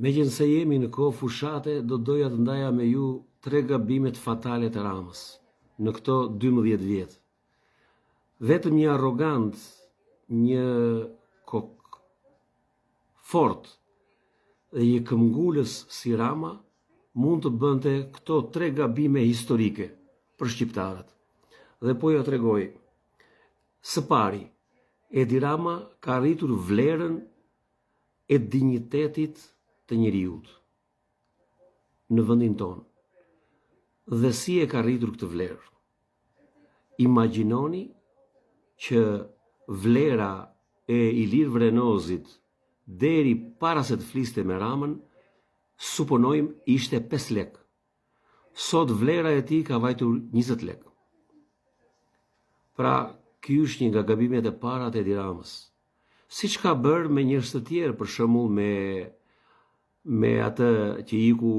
Megjithëse jemi në kohë fushate, do doja të ndaja me ju 3 gabimet fatale të Ramës në këto 12 vjet. Vetëm një arrogant, një kok fort dhe një këmbgulës si Rama mund të bënte këto 3 gabime historike për shqiptarët. Dhe po jo tregoj. Së pari, Edi Rama ka arritur vlerën e dinjitetit të njeriut në vendin tonë. Dhe si e ka arritur këtë vlerë? Imagjinoni që vlera e Ilir Vrenozit deri para se të fliste me Ramën, suponojmë ishte 5 lek. Sot vlera e tij ka vajtur 20 lek. Pra, ky është një nga gabimet e para të Edi Ramës. Siç ka bërë me njerëz të tjerë, për shembull me atë që iku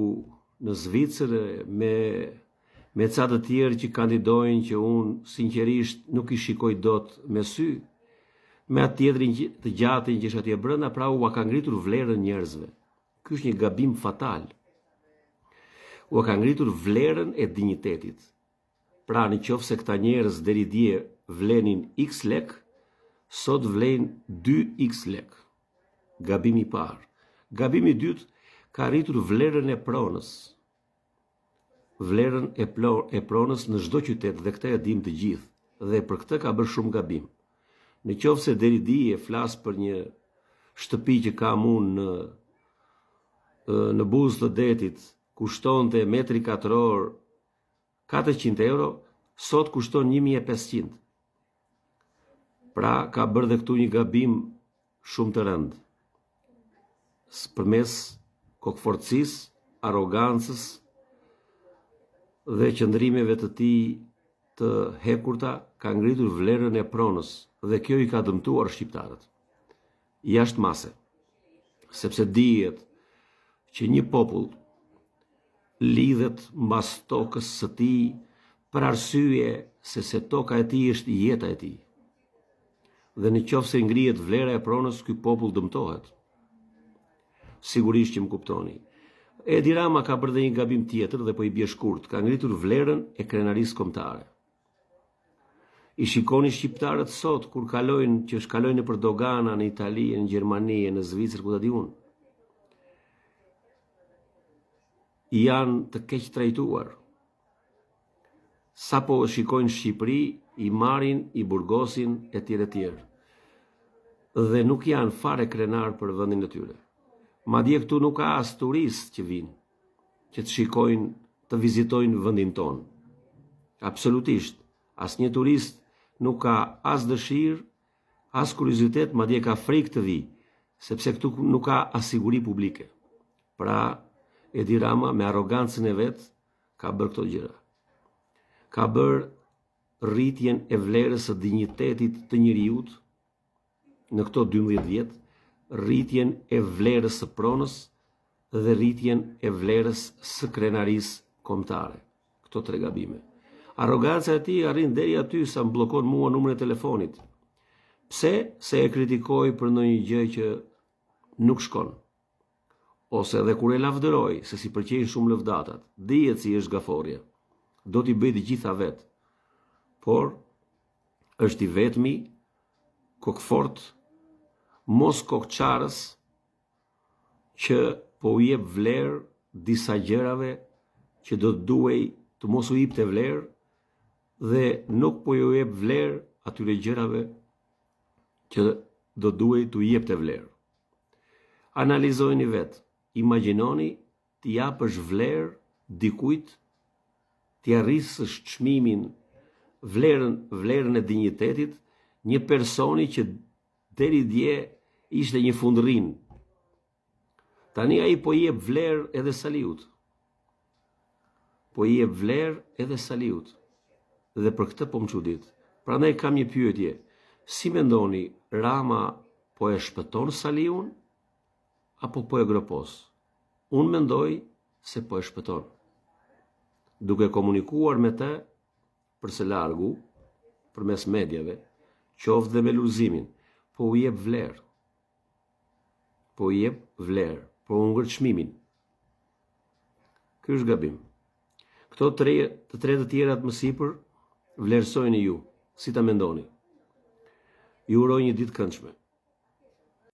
në Zvicër, me ca të tjerë që kandidojnë që unë sinqerisht nuk i shikoj dot me sy, me atë tjetrin të gjatin që është atje brenda, pra u ka ngritur vlerën njerëzve. Ky është një gabim fatal. U ka ngritur vlerën e dinjitetit. Pra nëse këta njerëz deri dje vlenin x lek, sot vlen 2x lek. Gabimi i parë. Gabimi i dytë, ka rritur vlerën e pronës. Vlerën e pronës në çdo qytet, dhe këtë e dim të gjithë, dhe për këtë ka bërë shumë gabim. Nëse deri dje flas për një shtëpi që kam unë në Buzë të Detit, kushtonte metri katror 400 euro, sot kushton 1500. Pra ka bërë dhe këtu një gabim shumë të rëndë. Përmes kokforcisë, arrogancës dhe qëndrimeve të tij të hekurta, ka ngritur vlerën e pronës dhe kjo i ka dëmtuar shqiptarët. Jashtë mase, sepse dihet që një popull lidhet mbas tokës së tij për arsye se toka e tij është jeta e tij. Dhe nëse ngrihet vlera e pronës, ky popull dëmtohet. Sigurisht që më kuptoni. Edi Rama ka bërë dhe një gabim tjetër dhe po i bie shkurt, ka ngritur vlerën e krenarisë kombëtare. I shikoni shqiptarët sot kur kalojnë nëpër dogana në Itali, në Gjermani, në Zvicër, ku ta di unë. Janë të keq trajtuar. Sa po shikojnë Shqipëri, i marrin, i burgosin, etj. Dhe nuk janë fare krenar për vendin e tyre. Madje këtu nuk ka as turist që vinë, që të shikojnë, të vizitojnë vendin tonë. Absolutisht, asnjë turist nuk ka as dëshirë, as kuriozitet, madje ka frikë të vi, sepse këtu nuk ka as siguri publike. Pra, Edi Rama me arrogancën e vet ka bërë këto gjëra. Ka bërë rritjen e vlerës së dinjitetit të njeriut në këto 12 vjet, rritjen e vlerës së pronës dhe rritjen e vlerës së krenarisë kombëtare. Këto 3 gabime. Arroganca e tij arrin deri aty sa më bllokon mua numrin e telefonit. Pse? Se e kritikoj për ndonjë gjë që nuk shkon. Ose edhe kur e lavdëroj se si pëlqejnë shumë lëvdatat, dihet si është gaforja. Do t'i bëj të gjitha vet. Por është i vetmi kokfort, mos kokçarës që po u jep vlerë disa gjërave që do të duhej të mos u jepte vlerë dhe nuk po ju jep vlerë atyre gjërave që do duhej të jepte vlerë. Analizojeni vetë. Imagjinoni t'i japësh vlerë dikujt, t'i arrisësh çmimin, vlerën e dinjitetit, një personi që deri dje ishte një fundërrin. Tani ai po i jep vlerë edhe Saliut. Po i jep vlerë edhe Saliut. Dhe për këtë po më çudit. Prandaj kam një pyetje. Si mendoni, Rama po e shpëton Saliun apo po e gropos? Unë mendoj se po e shpëton. Duke komunikuar me të përse largu, përmes medjave, qoftë dhe me luzimin, po u jep vlerë. Po u jep vlerë. por u ngër çmimin. Ky është gabim. Këto të tre të tjerat më sipër vlerësojeni ju, si ta mendoni. Ju uroj një ditë këndshme.